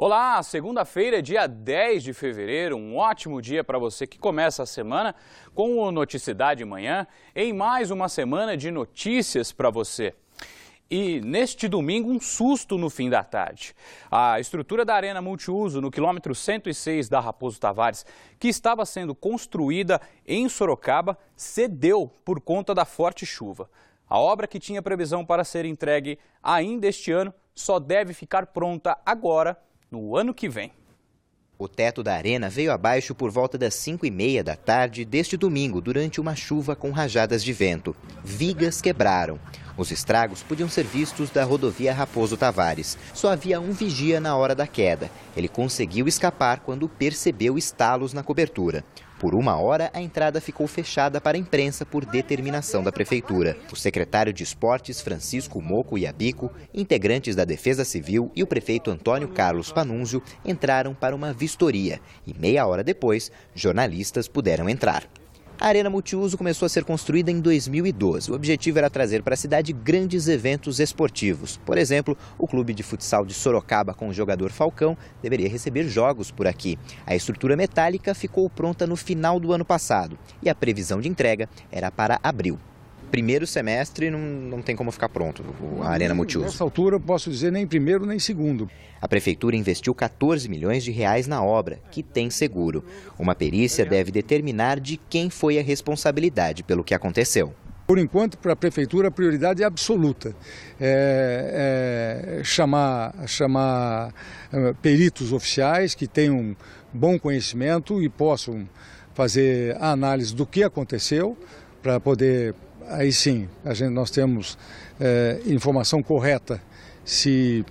Olá, segunda-feira, dia 10 de fevereiro, um ótimo dia para você que começa a semana com o Noticidade Manhã, em mais uma semana de notícias para você. E neste domingo, um susto no fim da tarde. A estrutura da Arena Multiuso, no quilômetro 106 da Raposo Tavares, que estava sendo construída em Sorocaba, cedeu por conta da forte chuva. A obra, que tinha previsão para ser entregue ainda este ano, só deve ficar pronta agora, no ano que vem. O teto da arena veio abaixo por volta das 5h30 da tarde deste domingo, durante uma chuva com rajadas de vento. Vigas quebraram. Os estragos podiam ser vistos da rodovia Raposo Tavares. Só havia um vigia na hora da queda. Ele conseguiu escapar quando percebeu estalos na cobertura. Por uma hora, a entrada ficou fechada para a imprensa por determinação da prefeitura. O secretário de Esportes, Francisco Moco Iabico, integrantes da Defesa Civil e o prefeito Antônio Carlos Panunzio entraram para uma vistoria e meia hora depois, jornalistas puderam entrar. A Arena Multiuso começou a ser construída em 2012. O objetivo era trazer para a cidade grandes eventos esportivos. Por exemplo, o clube de futsal de Sorocaba com o jogador Falcão deveria receber jogos por aqui. A estrutura metálica ficou pronta no final do ano passado e a previsão de entrega era para abril. Primeiro semestre não tem como ficar pronto a Arena Multiuso. Nessa altura, posso dizer nem primeiro nem segundo. A prefeitura investiu 14 milhões de reais na obra, que tem seguro. Uma perícia deve determinar de quem foi a responsabilidade pelo que aconteceu. Por enquanto, para a prefeitura, a prioridade é absoluta. Chamar peritos oficiais que tenham bom conhecimento e possam fazer a análise do que aconteceu, para poder, aí sim, nós temos informação correta se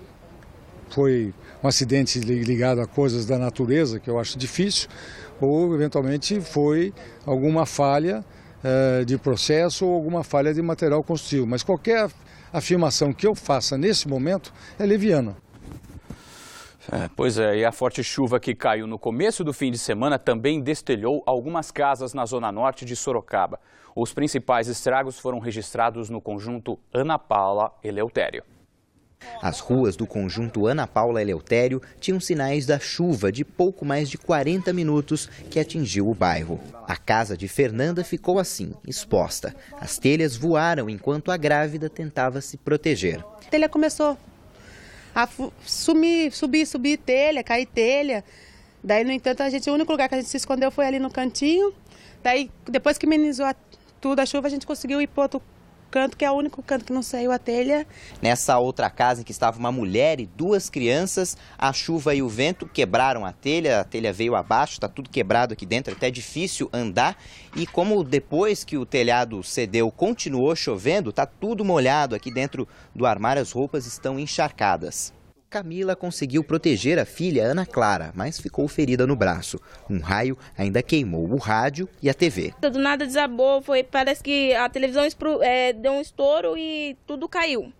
foi um acidente ligado a coisas da natureza, que eu acho difícil, ou eventualmente foi alguma falha de processo ou alguma falha de material construtivo. Mas qualquer afirmação que eu faça nesse momento é leviana. Pois é, e a forte chuva que caiu no começo do fim de semana também destelhou algumas casas na zona norte de Sorocaba. Os principais estragos foram registrados no conjunto Ana Paula Eleutério. As ruas do conjunto Ana Paula Eleutério tinham sinais da chuva de pouco mais de 40 minutos que atingiu o bairro. A casa de Fernanda ficou assim, exposta. As telhas voaram enquanto a grávida tentava se proteger. A telha começou a subir telha, cair telha. Daí, no entanto, o único lugar que a gente se escondeu foi ali no cantinho. Daí, depois que amenizou tudo a chuva, a gente conseguiu ir para outro canto, que é o único canto que não saiu a telha. Nessa outra casa em que estava uma mulher e 2 crianças, a chuva e o vento quebraram a telha veio abaixo, está tudo quebrado aqui dentro, até difícil andar. E como depois que o telhado cedeu, continuou chovendo, está tudo molhado aqui dentro do armário, as roupas estão encharcadas. Camila conseguiu proteger a filha Ana Clara, mas ficou ferida no braço. Um raio ainda queimou o rádio e a TV. Do nada desabou, parece que a televisão deu um estouro e tudo caiu.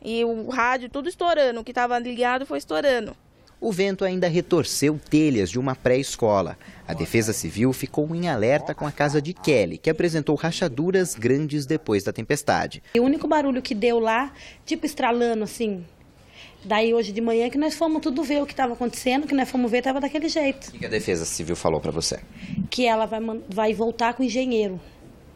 E o rádio tudo estourando, o que estava ligado foi estourando. O vento ainda retorceu telhas de uma pré-escola. A Defesa Civil ficou em alerta com a casa de Kelly, que apresentou rachaduras grandes depois da tempestade. O único barulho que deu lá, tipo estralando assim. Daí hoje de manhã que nós fomos tudo ver o que estava acontecendo, que nós fomos ver, estava daquele jeito. O que a Defesa Civil falou para você? Que ela vai voltar com o engenheiro,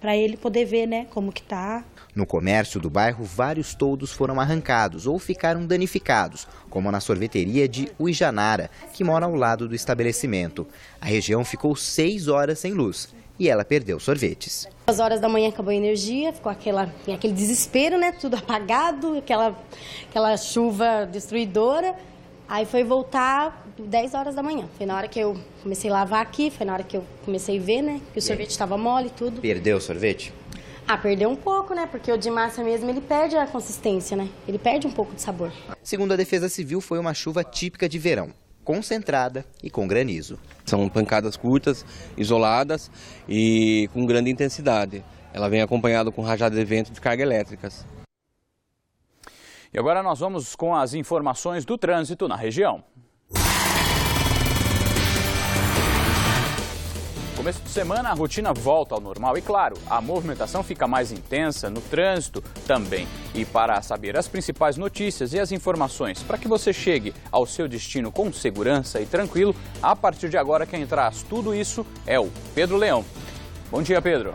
para ele poder ver, né, como que tá. No comércio do bairro, vários toldos foram arrancados ou ficaram danificados, como na sorveteria de Uijanara, que mora ao lado do estabelecimento. A região ficou 6 horas sem luz e ela perdeu sorvetes. Às horas da manhã acabou a energia, ficou aquele desespero, né? Tudo apagado, aquela chuva destruidora. Aí foi voltar 10 horas da manhã. Foi na hora que eu comecei a lavar aqui, foi na hora que eu comecei a ver, né? Que o sorvete estava mole e tudo. Perdeu o sorvete? Perdeu um pouco, né? Porque o de massa mesmo, ele perde a consistência, né? Ele perde um pouco de sabor. Segundo a Defesa Civil, foi uma chuva típica de verão, concentrada e com granizo. São pancadas curtas, isoladas e com grande intensidade. Ela vem acompanhada com rajada de vento de cargas elétricas. E agora nós vamos com as informações do trânsito na região. começo de semana, a rotina volta ao normal e, claro, a movimentação fica mais intensa no trânsito também. E para saber as principais notícias e as informações para que você chegue ao seu destino com segurança e tranquilo, a partir de agora quem traz tudo isso é o Pedro Leão. Bom dia, Pedro.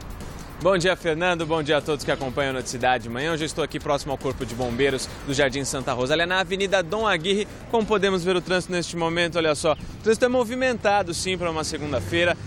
Bom dia, Fernando. Bom dia a todos que acompanham a Noticidade de Manhã. Hoje eu estou aqui próximo ao Corpo de Bombeiros do Jardim Santa Rosa, ali na Avenida Dom Aguirre. Como podemos ver o trânsito neste momento, olha só, o trânsito é movimentado sim para uma segunda-feira.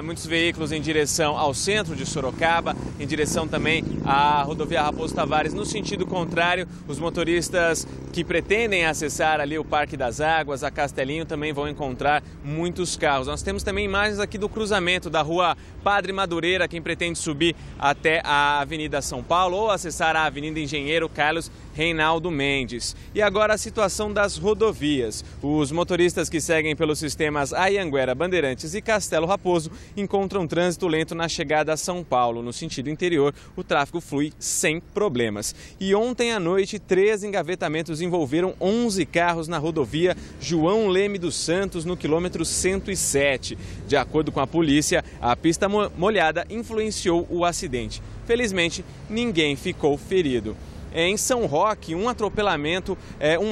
Muitos veículos em direção ao centro de Sorocaba, em direção também à rodovia Raposo Tavares, no sentido contrário. Os motoristas que pretendem acessar ali o Parque das Águas, a Castelinho, também vão encontrar muitos carros. Nós temos também imagens aqui do cruzamento da rua Padre Madureira, quem pretende subir até a Avenida São Paulo ou acessar a Avenida Engenheiro Carlos Reinaldo Mendes. E agora a situação das rodovias. Os motoristas que seguem pelos sistemas Anhanguera, Bandeirantes e Castelo Raposo encontram trânsito lento na chegada a São Paulo. No sentido interior, o tráfego flui sem problemas. E ontem à noite, 3 engavetamentos envolveram 11 carros na rodovia João Leme dos Santos, no quilômetro 107. De acordo com a polícia, a pista molhada influenciou o acidente. Felizmente, ninguém ficou ferido. Em São Roque, um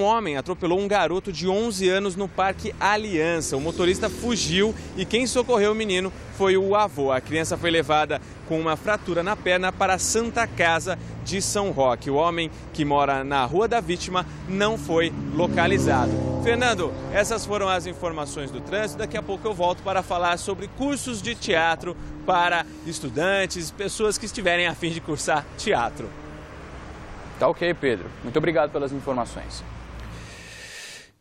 homem atropelou um garoto de 11 anos no Parque Aliança. O motorista fugiu e quem socorreu o menino foi o avô. A criança foi levada com uma fratura na perna para a Santa Casa de São Roque. O homem, que mora na rua da vítima, não foi localizado. Fernando, essas foram as informações do trânsito. Daqui a pouco eu volto para falar sobre cursos de teatro para estudantes, pessoas que estiverem a fim de cursar teatro. Tá ok, Pedro. Muito obrigado pelas informações.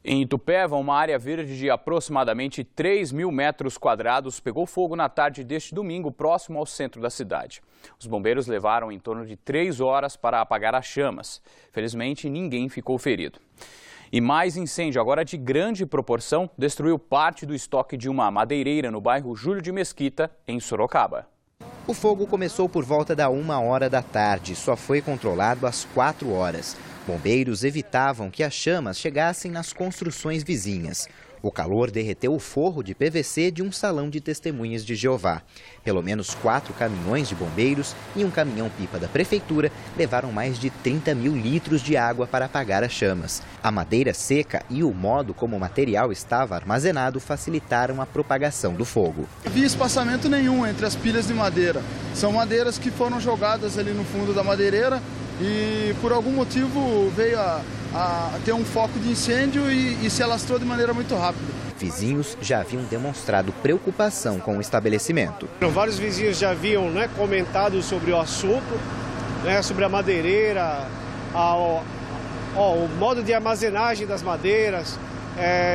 Em Itupeva, uma área verde de aproximadamente 3.000 metros quadrados pegou fogo na tarde deste domingo, próximo ao centro da cidade. Os bombeiros levaram em torno de 3 horas para apagar as chamas. Felizmente, ninguém ficou ferido. E mais incêndio, agora de grande proporção, destruiu parte do estoque de uma madeireira no bairro Júlio de Mesquita, em Sorocaba. O fogo começou por volta da 1h da tarde e só foi controlado às 4 horas. Bombeiros evitavam que as chamas chegassem nas construções vizinhas. O calor derreteu o forro de PVC de um salão de testemunhas de Jeová. Pelo menos 4 caminhões de bombeiros e um caminhão-pipa da prefeitura levaram mais de 30 mil litros de água para apagar as chamas. A madeira seca e o modo como o material estava armazenado facilitaram a propagação do fogo. Não havia espaçamento nenhum entre as pilhas de madeira. São madeiras que foram jogadas ali no fundo da madeireira e por algum motivo veio a ter um foco de incêndio e se alastrou de maneira muito rápida. Vizinhos já haviam demonstrado preocupação com o estabelecimento. Vários vizinhos já haviam comentado sobre o assunto, sobre a madeireira, o modo de armazenagem das madeiras,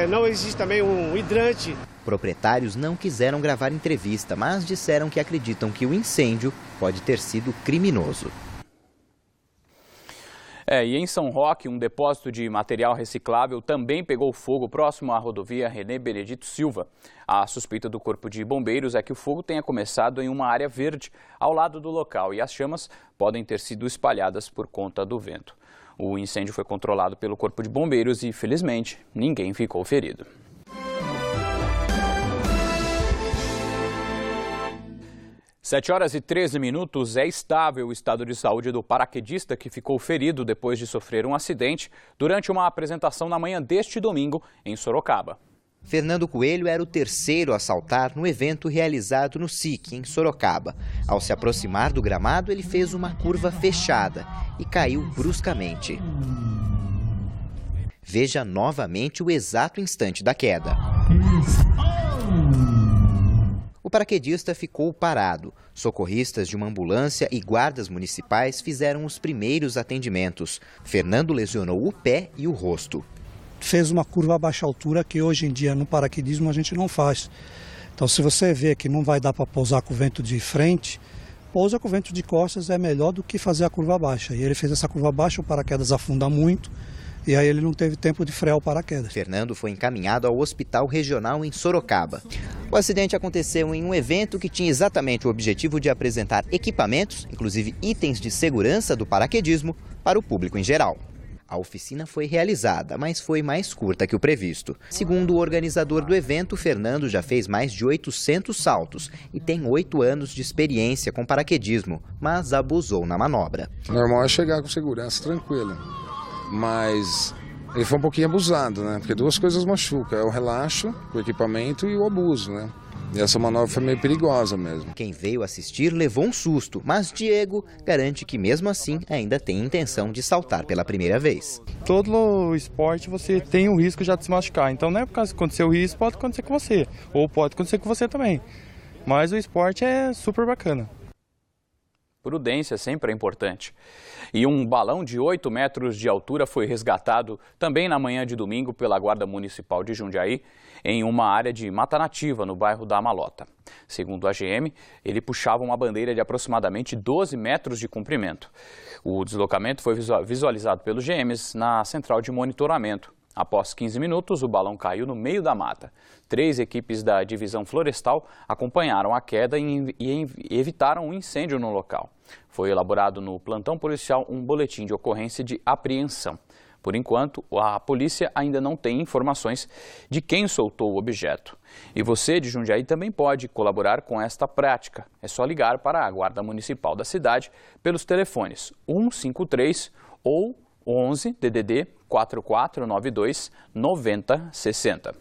não existe também um hidrante. Proprietários não quiseram gravar entrevista, mas disseram que acreditam que o incêndio pode ter sido criminoso. E em São Roque, um depósito de material reciclável também pegou fogo próximo à rodovia René Benedito Silva. A suspeita do Corpo de Bombeiros é que o fogo tenha começado em uma área verde ao lado do local e as chamas podem ter sido espalhadas por conta do vento. O incêndio foi controlado pelo Corpo de Bombeiros e, felizmente, ninguém ficou ferido. 7h13, é estável o estado de saúde do paraquedista que ficou ferido depois de sofrer um acidente durante uma apresentação na manhã deste domingo em Sorocaba. Fernando Coelho era o terceiro a saltar no evento realizado no SIC, em Sorocaba. Ao se aproximar do gramado, ele fez uma curva fechada e caiu bruscamente. Veja novamente o exato instante da queda. O paraquedista ficou parado. Socorristas de uma ambulância e guardas municipais fizeram os primeiros atendimentos. Fernando lesionou o pé e o rosto. Fez uma curva a baixa altura que hoje em dia no paraquedismo a gente não faz. Então se você vê que não vai dar para pousar com o vento de frente, pousa com o vento de costas é melhor do que fazer a curva baixa. E ele fez essa curva baixa, o paraquedas afunda muito. E aí ele não teve tempo de frear o paraquedas. Fernando foi encaminhado ao Hospital Regional em Sorocaba. O acidente aconteceu em um evento que tinha exatamente o objetivo de apresentar equipamentos, inclusive itens de segurança do paraquedismo, para o público em geral. A oficina foi realizada, mas foi mais curta que o previsto. Segundo o organizador do evento, Fernando já fez mais de 800 saltos e tem 8 anos de experiência com paraquedismo, mas abusou na manobra. O normal é chegar com segurança, tranquilo, mas ele foi um pouquinho abusado, né? Porque duas coisas machucam, é o relaxo, o equipamento e o abuso, né? E essa manobra foi meio perigosa mesmo. Quem veio assistir levou um susto, mas Diego garante que mesmo assim ainda tem intenção de saltar pela primeira vez. Todo esporte você tem o risco já de se machucar, então não é por causa que aconteceu isso, pode acontecer com você, ou pode acontecer com você também. Mas o esporte é super bacana. Prudência sempre é importante. E um balão de 8 metros de altura foi resgatado também na manhã de domingo pela Guarda Municipal de Jundiaí, em uma área de mata nativa no bairro da Malota. Segundo a GM, ele puxava uma bandeira de aproximadamente 12 metros de comprimento. O deslocamento foi visualizado pelos GMs na central de monitoramento. Após 15 minutos, o balão caiu no meio da mata. 3 equipes da divisão florestal acompanharam a queda e evitaram um incêndio no local. Foi elaborado no plantão policial um boletim de ocorrência de apreensão. Por enquanto, a polícia ainda não tem informações de quem soltou o objeto. E você de Jundiaí também pode colaborar com esta prática. É só ligar para a Guarda Municipal da cidade pelos telefones 153 ou 11 DDD 4492 9060.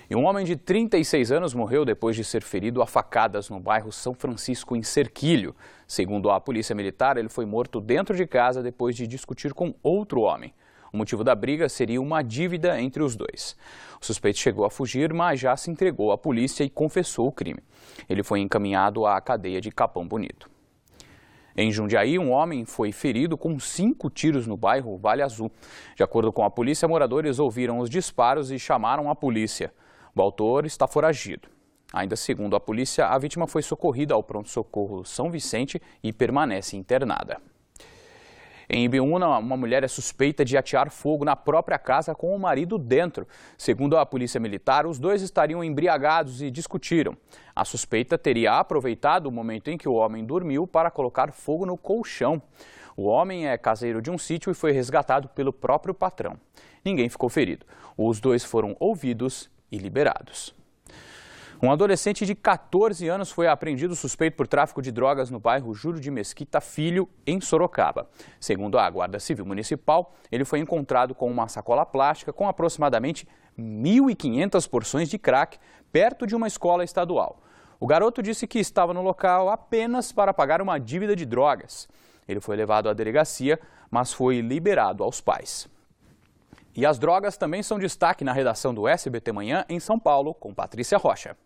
E um homem de 36 anos morreu depois de ser ferido a facadas no bairro São Francisco, em Cerquilho. Segundo a polícia militar, ele foi morto dentro de casa depois de discutir com outro homem. O motivo da briga seria uma dívida entre os dois. O suspeito chegou a fugir, mas já se entregou à polícia e confessou o crime. Ele foi encaminhado à cadeia de Capão Bonito. Em Jundiaí, um homem foi ferido com 5 tiros no bairro Vale Azul. De acordo com a polícia, moradores ouviram os disparos e chamaram a polícia. O autor está foragido. Ainda segundo a polícia, a vítima foi socorrida ao pronto-socorro São Vicente e permanece internada. Em Ibiúna, uma mulher é suspeita de atear fogo na própria casa com o marido dentro. Segundo a polícia militar, os dois estariam embriagados e discutiram. A suspeita teria aproveitado o momento em que o homem dormiu para colocar fogo no colchão. O homem é caseiro de um sítio e foi resgatado pelo próprio patrão. Ninguém ficou ferido. Os dois foram ouvidos e liberados. Um adolescente de 14 anos foi apreendido suspeito por tráfico de drogas no bairro Júlio de Mesquita Filho, em Sorocaba. Segundo a Guarda Civil Municipal, ele foi encontrado com uma sacola plástica com aproximadamente 1.500 porções de crack perto de uma escola estadual. O garoto disse que estava no local apenas para pagar uma dívida de drogas. Ele foi levado à delegacia, mas foi liberado aos pais. E as drogas também são destaque na redação do SBT Manhã em São Paulo, com Patrícia Rocha.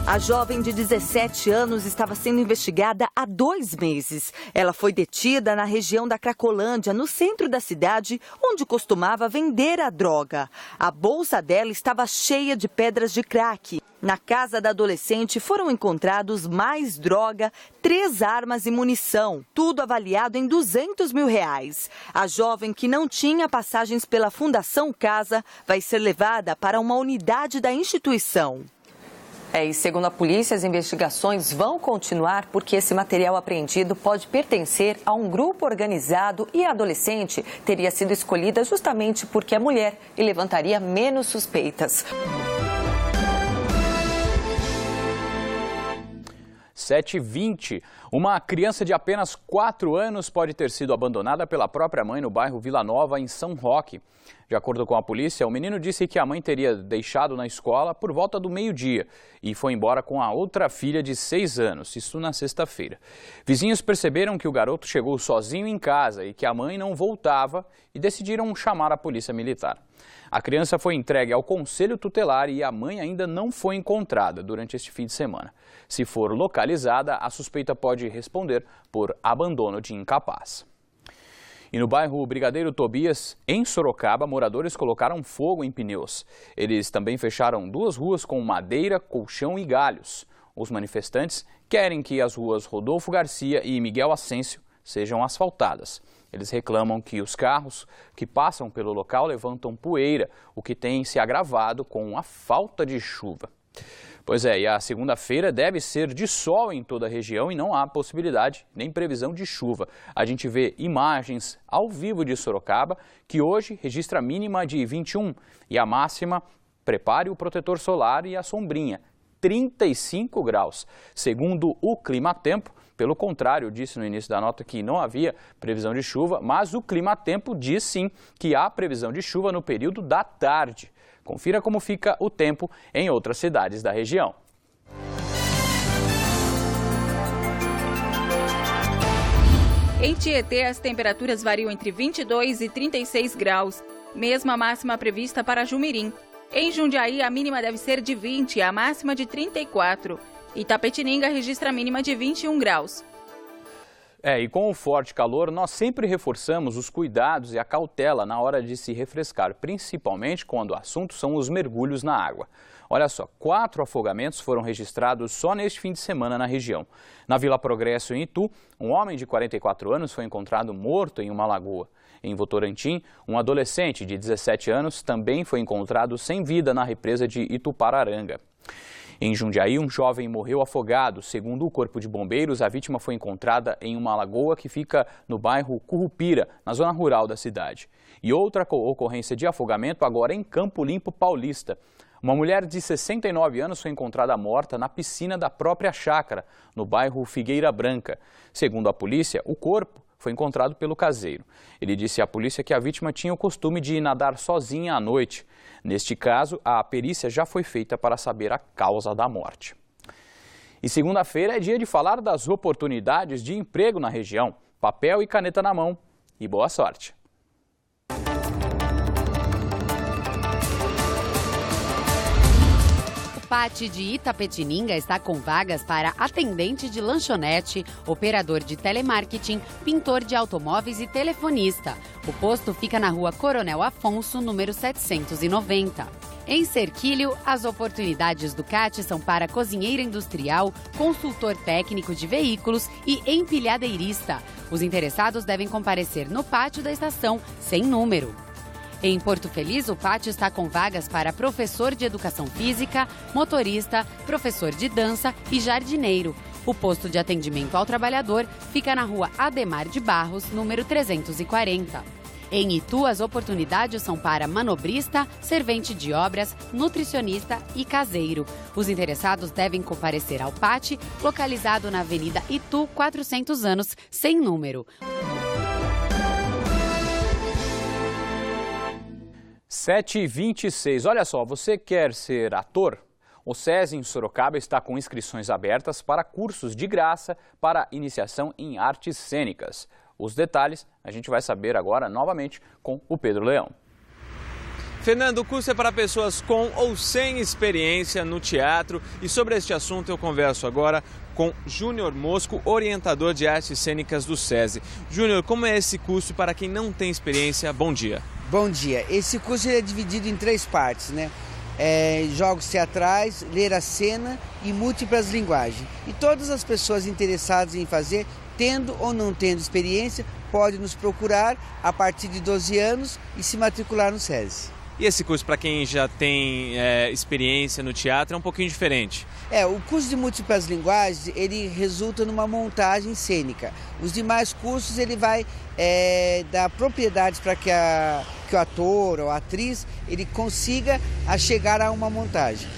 A jovem de 17 anos estava sendo investigada há 2 meses. Ela foi detida na região da Cracolândia, no centro da cidade, onde costumava vender a droga. A bolsa dela estava cheia de pedras de crack. Na casa da adolescente foram encontrados mais droga, 3 armas e munição, tudo avaliado em R$200 mil. A jovem, que não tinha passagens pela Fundação Casa, vai ser levada para uma unidade da instituição. E segundo a polícia, as investigações vão continuar porque esse material apreendido pode pertencer a um grupo organizado e a adolescente teria sido escolhida justamente porque é mulher e levantaria menos suspeitas. 7h20. Uma criança de apenas 4 anos pode ter sido abandonada pela própria mãe no bairro Vila Nova, em São Roque. De acordo com a polícia, o menino disse que a mãe teria deixado na escola por volta do meio-dia e foi embora com a outra filha de 6 anos, isso na sexta-feira. Vizinhos perceberam que o garoto chegou sozinho em casa e que a mãe não voltava e decidiram chamar a polícia militar. A criança foi entregue ao conselho tutelar e a mãe ainda não foi encontrada durante este fim de semana. Se for localizada, a suspeita pode responder por abandono de incapaz. E no bairro Brigadeiro Tobias, em Sorocaba, moradores colocaram fogo em pneus. Eles também fecharam 2 ruas com madeira, colchão e galhos. Os manifestantes querem que as ruas Rodolfo Garcia e Miguel Ascencio sejam asfaltadas. Eles reclamam que os carros que passam pelo local levantam poeira, o que tem se agravado com a falta de chuva. Pois é, e a segunda-feira deve ser de sol em toda a região e não há possibilidade nem previsão de chuva. A gente vê imagens ao vivo de Sorocaba, que hoje registra a mínima de 21 e a máxima, prepare o protetor solar e a sombrinha, 35 graus. Segundo o Climatempo, pelo contrário, disse no início da nota que não havia previsão de chuva, mas o Climatempo diz sim que há previsão de chuva no período da tarde. Confira como fica o tempo em outras cidades da região. Em Tietê, as temperaturas variam entre 22 e 36 graus, mesma máxima prevista para Jumirim. Em Jundiaí, a mínima deve ser de 20 e a máxima de 34. Itapetininga registra a mínima de 21 graus. E com o forte calor, nós sempre reforçamos os cuidados e a cautela na hora de se refrescar, principalmente quando o assunto são os mergulhos na água. Olha só, 4 afogamentos foram registrados só neste fim de semana na região. Na Vila Progresso, em Itu, um homem de 44 anos foi encontrado morto em uma lagoa. Em Votorantim, um adolescente de 17 anos também foi encontrado sem vida na represa de Itupararanga. Em Jundiaí, um jovem morreu afogado. Segundo o Corpo de Bombeiros, a vítima foi encontrada em uma lagoa que fica no bairro Currupira, na zona rural da cidade. E outra ocorrência de afogamento agora em Campo Limpo Paulista. Uma mulher de 69 anos foi encontrada morta na piscina da própria chácara, no bairro Figueira Branca. Segundo a polícia, o corpo foi encontrado pelo caseiro. Ele disse à polícia que a vítima tinha o costume de nadar sozinha à noite. Neste caso, a perícia já foi feita para saber a causa da morte. E segunda-feira é dia de falar das oportunidades de emprego na região. Papel e caneta na mão e boa sorte! O PAT de Itapetininga está com vagas para atendente de lanchonete, operador de telemarketing, pintor de automóveis e telefonista. O posto fica na rua Coronel Afonso, número 790. Em Serquilho, as oportunidades do CAT são para cozinheiro industrial, consultor técnico de veículos e empilhadeirista. Os interessados devem comparecer no pátio da estação, sem número. Em Porto Feliz, o pátio está com vagas para professor de educação física, motorista, professor de dança e jardineiro. O posto de atendimento ao trabalhador fica na rua Ademar de Barros, número 340. Em Itu, as oportunidades são para manobrista, servente de obras, nutricionista e caseiro. Os interessados devem comparecer ao PAT, localizado na Avenida Itu, 400 anos, sem número. 7h26. Olha só, você quer ser ator? O SESI em Sorocaba está com inscrições abertas para cursos de graça para iniciação em artes cênicas. Os detalhes a gente vai saber agora novamente com o Pedro Leão. Fernando, o curso é para pessoas com ou sem experiência no teatro e sobre este assunto eu converso agora com Júnior Mosco, orientador de artes cênicas do SESI. Júnior, como é esse curso para quem não tem experiência? Bom dia. Bom dia. Esse curso é dividido em 3 partes, né? Jogos teatrais, ler a cena e múltiplas linguagens. E todas as pessoas interessadas em fazer, tendo ou não tendo experiência, podem nos procurar a partir de 12 anos e se matricular no SESI. E esse curso, para quem já tem experiência no teatro, é um pouquinho diferente? O curso de múltiplas linguagens, ele resulta numa montagem cênica. Os demais cursos, ele vai dar propriedades para que o ator ou a atriz, ele consiga chegar a uma montagem.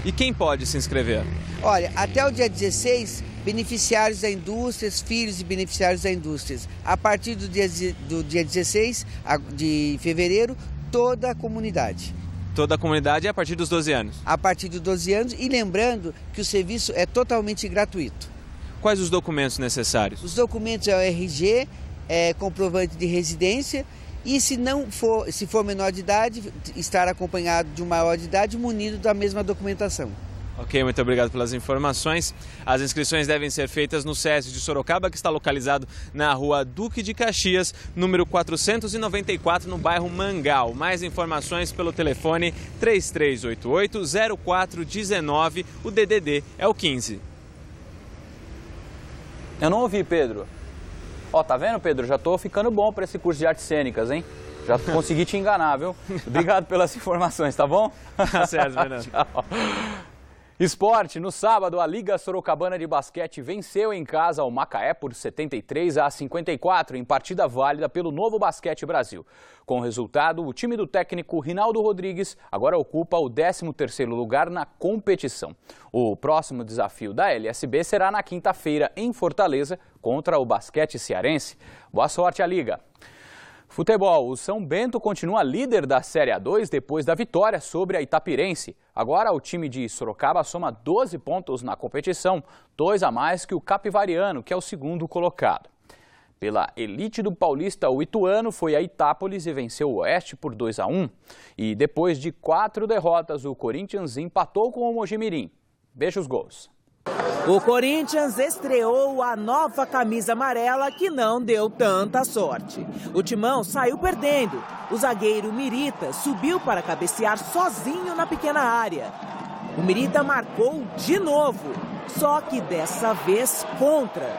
E quem pode se inscrever? Olha, até o dia 16, beneficiários da indústria, filhos de beneficiários da indústria. A partir do dia 16 de fevereiro, toda a comunidade. Toda a comunidade a partir dos 12 anos? A partir dos 12 anos e lembrando que o serviço é totalmente gratuito. Quais os documentos necessários? Os documentos é o RG, comprovante de residência e se for menor de idade, estar acompanhado de um maior de idade munido da mesma documentação. Ok, muito obrigado pelas informações. As inscrições devem ser feitas no SESI de Sorocaba, que está localizado na rua Duque de Caxias, número 494, no bairro Mangal. Mais informações pelo telefone 3388-0419, o DDD é o 15. Eu não ouvi, Pedro. Ó, tá vendo, Pedro? Já tô ficando bom para esse curso de artes cênicas, hein? Já consegui te enganar, viu? Obrigado pelas informações, tá bom? Tá certo, Fernando. Tchau. Esporte, no sábado, a Liga Sorocabana de Basquete venceu em casa o Macaé por 73-54 em partida válida pelo Novo Basquete Brasil. Com o resultado, o time do técnico Rinaldo Rodrigues agora ocupa o 13º lugar na competição. O próximo desafio da LSB será na quinta-feira em Fortaleza contra o Basquete Cearense. Boa sorte à Liga! Futebol, o São Bento continua líder da Série A2 depois da vitória sobre a Itapirense. Agora o time de Sorocaba soma 12 pontos na competição, 2 a mais que o Capivariano, que é o segundo colocado. Pela elite do Paulista, o Ituano foi a Itápolis e venceu o Oeste por 2-1. E depois de 4 derrotas, o Corinthians empatou com o Mojimirim. Veja os gols. O Corinthians estreou a nova camisa amarela que não deu tanta sorte. O Timão saiu perdendo. O zagueiro Mirita subiu para cabecear sozinho na pequena área. O Mirita marcou de novo, só que dessa vez contra.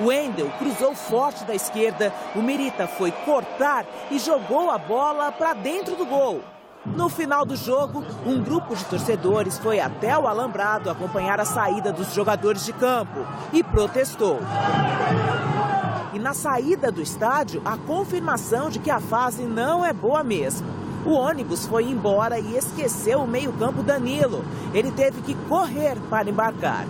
O Wendel cruzou forte da esquerda, o Mirita foi cortar e jogou a bola para dentro do gol. No final do jogo, um grupo de torcedores foi até o alambrado acompanhar a saída dos jogadores de campo e protestou. E na saída do estádio, a confirmação de que a fase não é boa mesmo. O ônibus foi embora e esqueceu o meio-campo Danilo. Ele teve que correr para embarcar.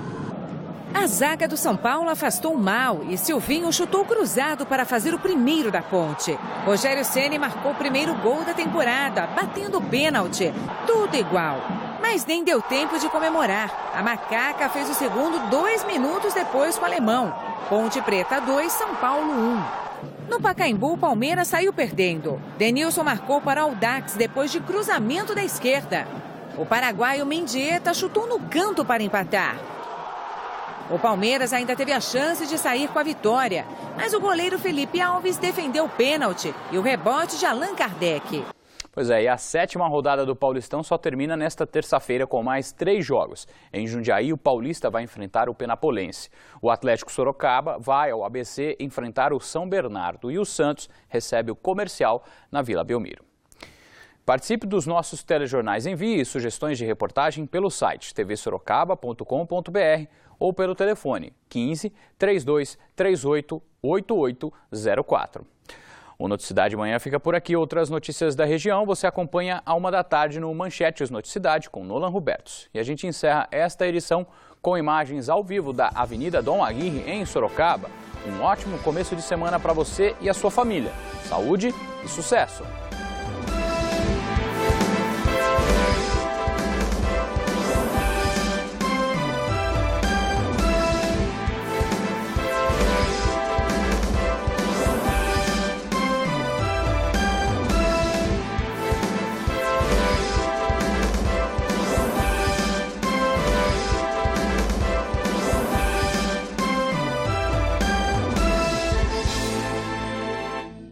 A zaga do São Paulo afastou mal e Silvinho chutou cruzado para fazer o primeiro da Ponte. Rogério Ceni marcou o primeiro gol da temporada, batendo o pênalti. Tudo igual. Mas nem deu tempo de comemorar. A Macaca fez o segundo 2 minutos depois com o Alemão. Ponte Preta 2, São Paulo 1. No Pacaembu, o Palmeiras saiu perdendo. Denilson marcou para o Audax depois de cruzamento da esquerda. O paraguaio Mendieta chutou no canto para empatar. O Palmeiras ainda teve a chance de sair com a vitória, mas o goleiro Felipe Alves defendeu o pênalti e o rebote de Allan Kardec. Pois é, e a 7ª rodada do Paulistão só termina nesta terça-feira com mais 3 jogos. Em Jundiaí, o Paulista vai enfrentar o Penapolense. O Atlético Sorocaba vai ao ABC enfrentar o São Bernardo e o Santos recebe o Comercial na Vila Belmiro. Participe dos nossos telejornais. Envie sugestões de reportagem pelo site tvsorocaba.com.br ou pelo telefone 15 32 38 8804. O Noticidade Manhã fica por aqui. Outras notícias da região você acompanha à 1 da tarde no Manchetes Noticidade com Nolan Robertos. E a gente encerra esta edição com imagens ao vivo da Avenida Dom Aguirre em Sorocaba. Um ótimo começo de semana para você e a sua família. Saúde e sucesso!